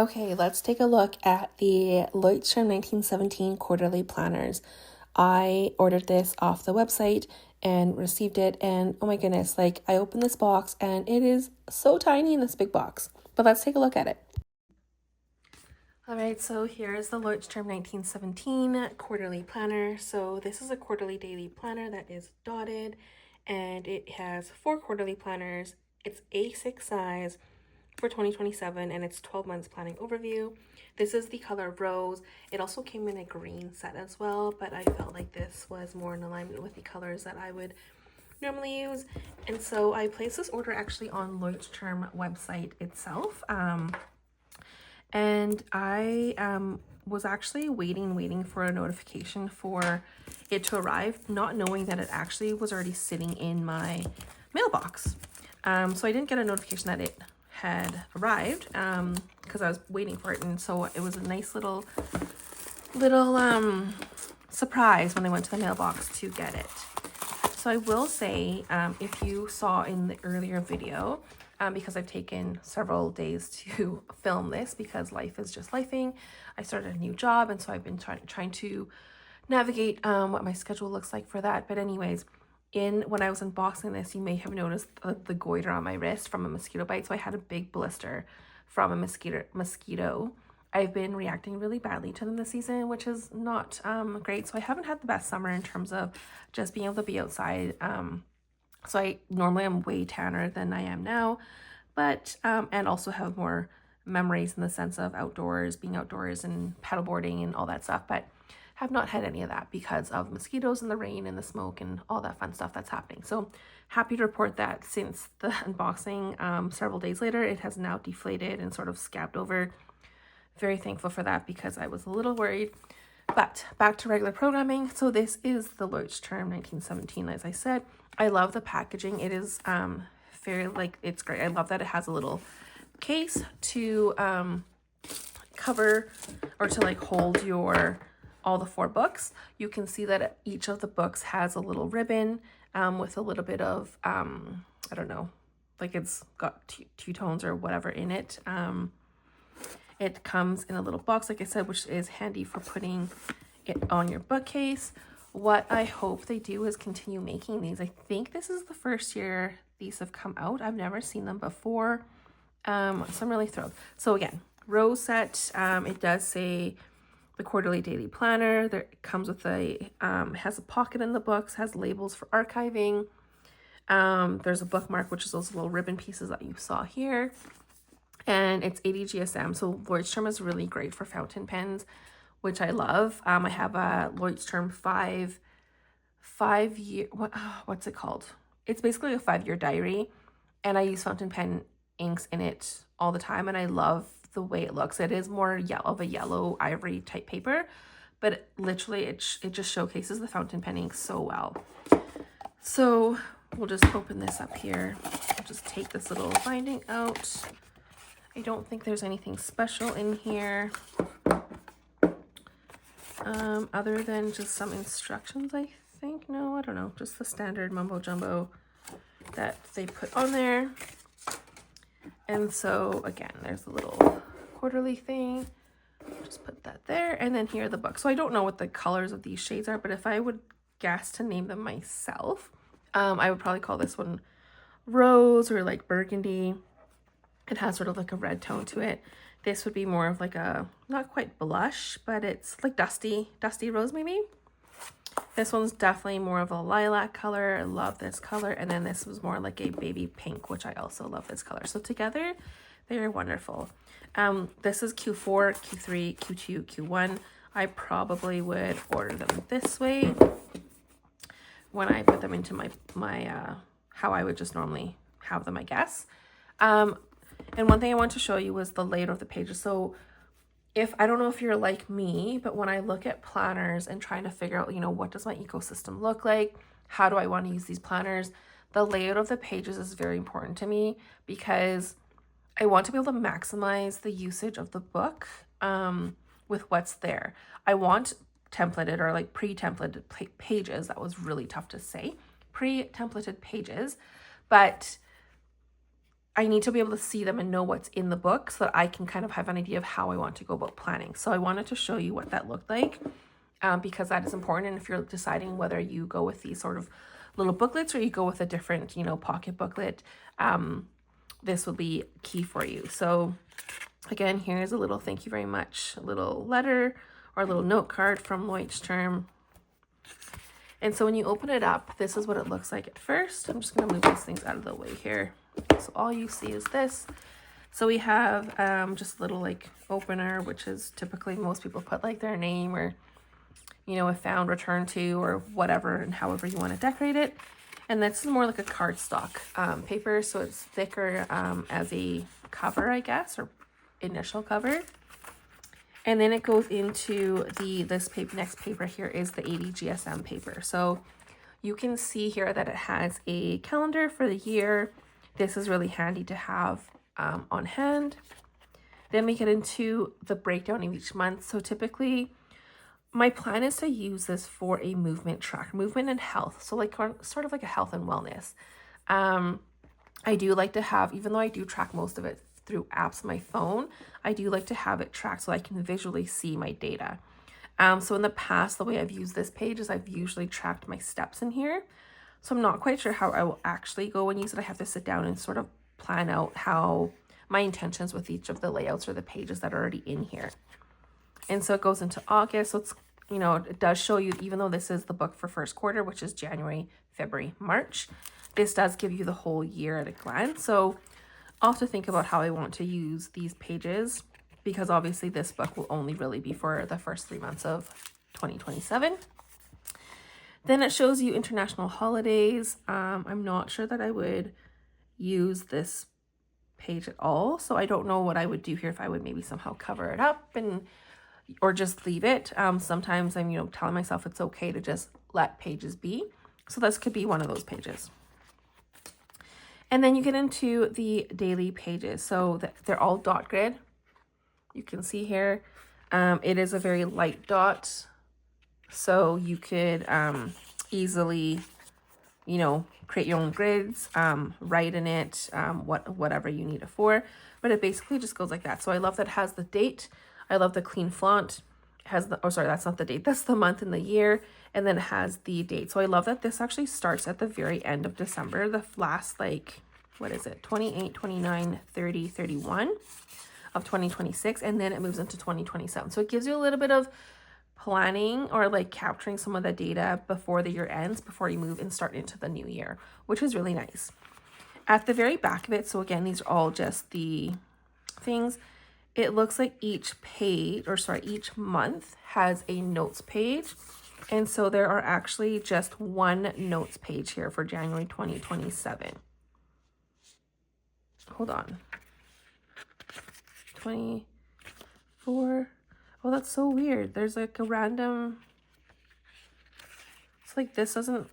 Okay, let's take a look at the Leuchtturm1917 quarterly planners. I ordered this off the website and received it, and oh my goodness, like I opened this box and it is so tiny in this big box. But let's take a look at it. All right, so here's the Leuchtturm1917 quarterly planner. So this is a quarterly daily planner that is dotted, and it has 4 quarterly planners. It's A6 size for 2027, and it's 12 months planning overview. This is the color rose. It also came in a green set as well, but I felt like this was more in alignment with the colors that I would normally use. And so I placed this order actually on Leuchtturm website itself. And I was actually waiting for a notification for it to arrive, not knowing that it actually was already sitting in my mailbox. So I didn't get a notification that it had arrived because I was waiting for it, and so it was a nice little surprise when I went to the mailbox to get it. So I will say, if you saw in the earlier video, because I've taken several days to film this because life is just lifing. I started a new job, and so I've been trying to navigate what my schedule looks like for that. But anyways, when I was unboxing this, you may have noticed the goiter on my wrist from a mosquito bite. So I had a big blister from a mosquito. I've been reacting really badly to them this season, which is not great. So I haven't had the best summer in terms of just being able to be outside. So I normally am way tanner than I am now, but and also have more memories in the sense of being outdoors and paddleboarding and all that stuff, but have not had any of that because of mosquitoes and the rain and the smoke and all that fun stuff that's happening. So happy to report that since the unboxing several days later, it has now deflated and sort of scabbed over. Very thankful for that because I was a little worried. But back to regular programming. So this is the Leuchtturm1917, as I said. I love the packaging. It is it's great. I love that it has a little case to cover or to like hold all the 4 books. You can see that each of the books has a little ribbon with a little bit of I don't know, like it's got two tones or whatever in it. It comes in a little box, like I said, which is handy for putting it on your bookcase. What I hope they do is continue making these. I think this is the first year these have come out. I've never seen them before. So I'm really thrilled. So again, rose set, it does say the quarterly daily planner. There it comes with has a pocket in the books, has labels for archiving. There's a bookmark, which is those little ribbon pieces that you saw here. And it's 80 GSM. So Leuchtturm is really great for fountain pens, which I love. I have a Leuchtturm 5-year, what's it called? It's basically a 5-year diary, and I use fountain pen inks in it all the time, and I love the way it looks. It is more of a yellow ivory type paper, but literally it just showcases the fountain pen ink so well. So we'll just open this up here. I'll just take this little binding out. I don't think there's anything special in here other than just some instructions, I think. No, I don't know. Just the standard mumbo jumbo that they put on there. And so again, there's a little quarterly thing. Just put that there. And then here are the books. So I don't know what the colors of these shades are, but if I would guess to name them myself, I would probably call this one rose or like burgundy. It has sort of like a red tone to it. This would be more of like a, not quite blush, but it's like dusty rose maybe. This one's definitely more of a lilac color. I love this color. And then this was more like a baby pink, which I also love this color. So together, they're wonderful. This is Q4, Q3, Q2, Q1. I probably would order them this way when I put them into my how I would just normally have them, I guess. And one thing I want to show you was the layout of the pages. So I don't know if you're like me, but when I look at planners and trying to figure out, what does my ecosystem look like? How do I want to use these planners? The layout of the pages is very important to me because I want to be able to maximize the usage of the book with what's there. I want templated or like pre-templated pages. That was really tough to say. Pre-templated pages, but I need to be able to see them and know what's in the book so that I can kind of have an idea of how I want to go about planning. So I wanted to show you what that looked like because that is important. And if you're deciding whether you go with these sort of little booklets or you go with a different, you know, pocket booklet, this will be key for you. So again, here's a little thank you very much, a little letter or a little note card from Leuchtturm. And so when you open it up, this is what it looks like at first. I'm just going to move these things out of the way here. So all you see is this. So we have just a little like opener, which is typically most people put like their name or, you know, if found, return to, or whatever, and however you want to decorate it. And this is more like a cardstock paper, so it's thicker as a cover, I guess, or initial cover. And then it goes into this paper. Next paper here is the 80 GSM paper. So you can see here that it has a calendar for the year. This is really handy to have on hand. Then we get into the breakdown of each month. So typically, my plan is to use this for a movement tracker, movement and health. So like sort of like a health and wellness. I do like to have, even though I do track most of it through apps on my phone, I do like to have it tracked so I can visually see my data. So in the past, the way I've used this page is I've usually tracked my steps in here. So I'm not quite sure how I will actually go and use it. I have to sit down and sort of plan out how my intentions with each of the layouts or the pages that are already in here. And so it goes into August. So it's, you know, it does show you, even though this is the book for first quarter, which is January, February, March, this does give you the whole year at a glance. So I'll have to think about how I want to use these pages, because obviously this book will only really be for the first 3 months of 2027. Then it shows you international holidays. I'm not sure that I would use this page at all. So I don't know what I would do here, if I would maybe somehow cover it up or just leave it. Sometimes I'm, you know, telling myself it's okay to just let pages be. So this could be one of those pages. And then you get into the daily pages. So they're all dot grid. You can see here, it is a very light dot. So you could easily, you know, create your own grids, write in it, whatever you need it for. But it basically just goes like that. So I love that it has the date. I love the clean font. It has the, oh, sorry, that's not the date. That's the month and the year. And then it has the date. So I love that this actually starts at the very end of December. The last, like, what is it? 28, 29, 30, 31 of 2026. And then it moves into 2027. So it gives you a little bit of planning or like capturing some of the data before the year ends, before you move and start into the new year, which is really nice. At the very back of it, so again, these are all just the things. It looks like each page, or sorry, each month has a notes page. And so there are actually just one notes page here for January 2027. Hold on. 24. Oh, that's so weird. There's like a random, it's like this doesn't,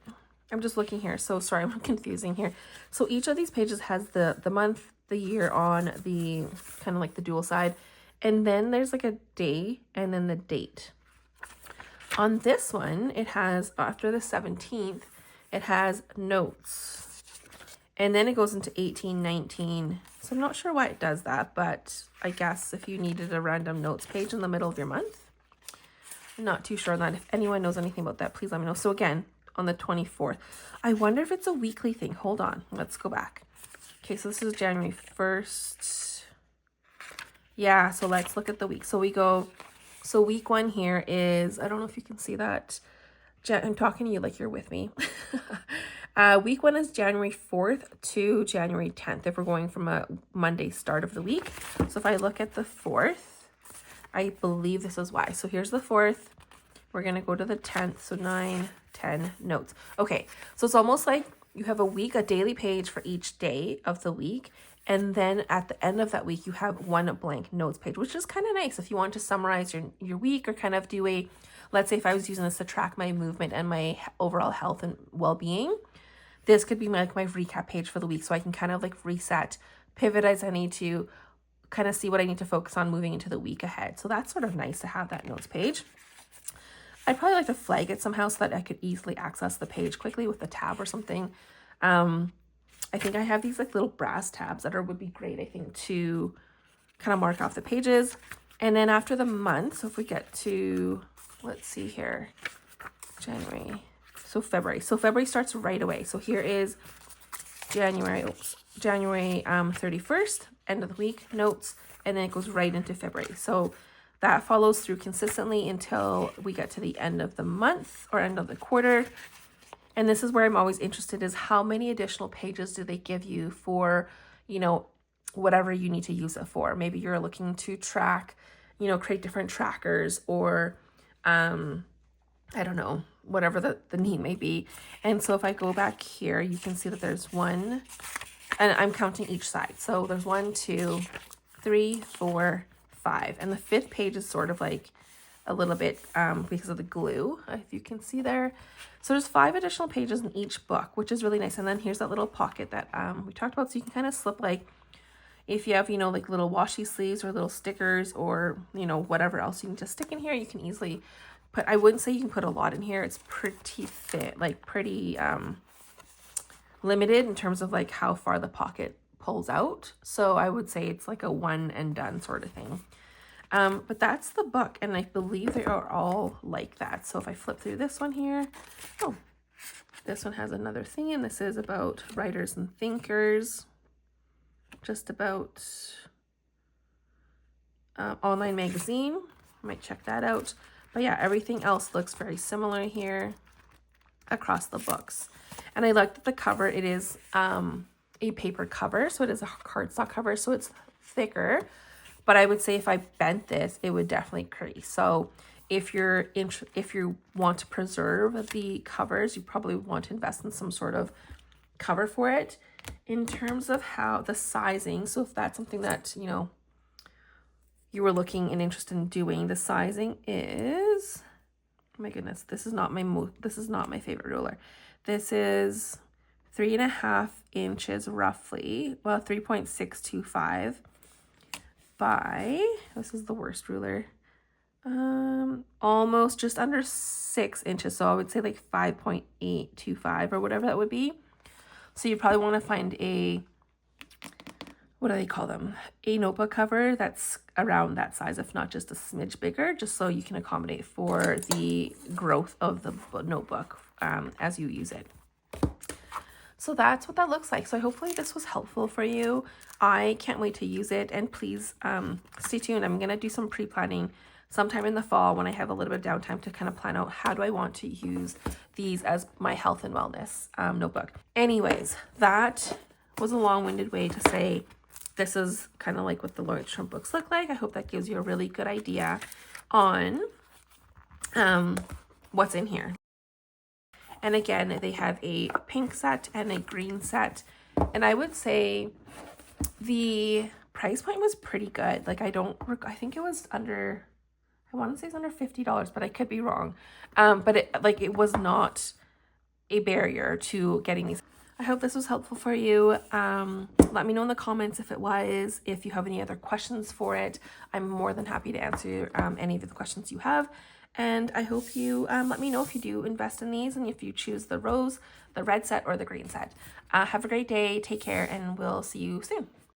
I'm just looking here. So sorry, I'm confusing here. So each of these pages has the month, the year on the kind of like the dual side. And then there's like a day and then the date. On this one, it has, after the 17th, it has notes. And then it goes into 18, 19. So I'm not sure why it does that, but I guess if you needed a random notes page in the middle of your month. I'm not too sure on that. If anyone knows anything about that, please let me know. So again, on the 24th, I wonder if it's a weekly thing. Hold on, let's go back. Okay, so this is January 1st. Yeah, so let's look at the week. So we go, so week 1 here is, I don't know if you can see that. I'm talking to you like you're with me. Week 1 is January 4th to January 10th, if we're going from a Monday start of the week. So if I look at the 4th, I believe this is why. So here's the 4th. We're going to go to the 10th. So 9, 10 notes. Okay, so it's almost like you have a week, a daily page for each day of the week. And then at the end of that week, you have one blank notes page, which is kind of nice if you want to summarize your week or kind of do a, let's say if I was using this to track my movement and my overall health and well-being, this could be like my recap page for the week. So I can kind of like reset, pivot as I need to, kind of see what I need to focus on moving into the week ahead. So that's sort of nice to have that notes page. I'd probably like to flag it somehow so that I could easily access the page quickly with the tab or something. I think I have these like little brass tabs that would be great, I think, to kind of mark off the pages. And then after the month, so if we get to, let's see here, January, so February. So February starts right away. So here is January 31st, end of the week, notes, and then it goes right into February. So that follows through consistently until we get to the end of the month or end of the quarter. And this is where I'm always interested, is how many additional pages do they give you for, you know, whatever you need to use it for. Maybe you're looking to track, you know, create different trackers, or I don't know, whatever the need may be. And so if I go back here, you can see that there's one, and I'm counting each side. So there's 1, 2, 3, 4, 5. And the 5th page is sort of like a little bit because of the glue, if you can see there. So there's 5 additional pages in each book, which is really nice. And then here's that little pocket that we talked about. So you can kind of slip, like, if you have, you know, like little washi sleeves or little stickers or, you know, whatever else you can just stick in here, you can easily put, I wouldn't say you can put a lot in here. It's pretty fit, like pretty limited in terms of like how far the pocket pulls out. So I would say it's like a one and done sort of thing. But that's the book, and I believe they are all like that. So if I flip through this one here, oh, this one has another thing, and this is about writers and thinkers, just about online magazine. I might check that out. But yeah, everything else looks very similar here across the books. And I like that the cover, it is a paper cover, so it is a cardstock cover, so it's thicker. But I would say if I bent this, it would definitely crease. So if you want to preserve the covers, you probably want to invest in some sort of cover for it. In terms of how the sizing, so if that's something that, you know, you were looking and interested in doing, the sizing is, oh my goodness, this is not my favorite ruler. This is 3.5 inches roughly, well, 3.625 by, this is the worst ruler, almost just under 6 inches. So I would say like 5.825 or whatever that would be. So you probably want to find a, what do they call them? A notebook cover that's around that size, if not just a smidge bigger, just so you can accommodate for the growth of the notebook as you use it. So that's what that looks like. So hopefully this was helpful for you. I can't wait to use it, and please stay tuned. I'm going to do some pre-planning sometime in the fall when I have a little bit of downtime to kind of plan out how do I want to use these as my health and wellness notebook. Anyways, that was a long-winded way to say this is kind of like what the Leuchtturm books look like. I hope that gives you a really good idea on what's in here. And again, they have a pink set and a green set. And I would say the price point was pretty good. Like I think it was under, I want to say it's under $50, but I could be wrong. But it was not a barrier to getting these. I hope this was helpful for you. Let me know in the comments if it was. If you have any other questions for it, I'm more than happy to answer any of the questions you have. And I hope you let me know if you do invest in these and if you choose the rose, the red set, or the green set. Have a great day. Take care, and we'll see you soon.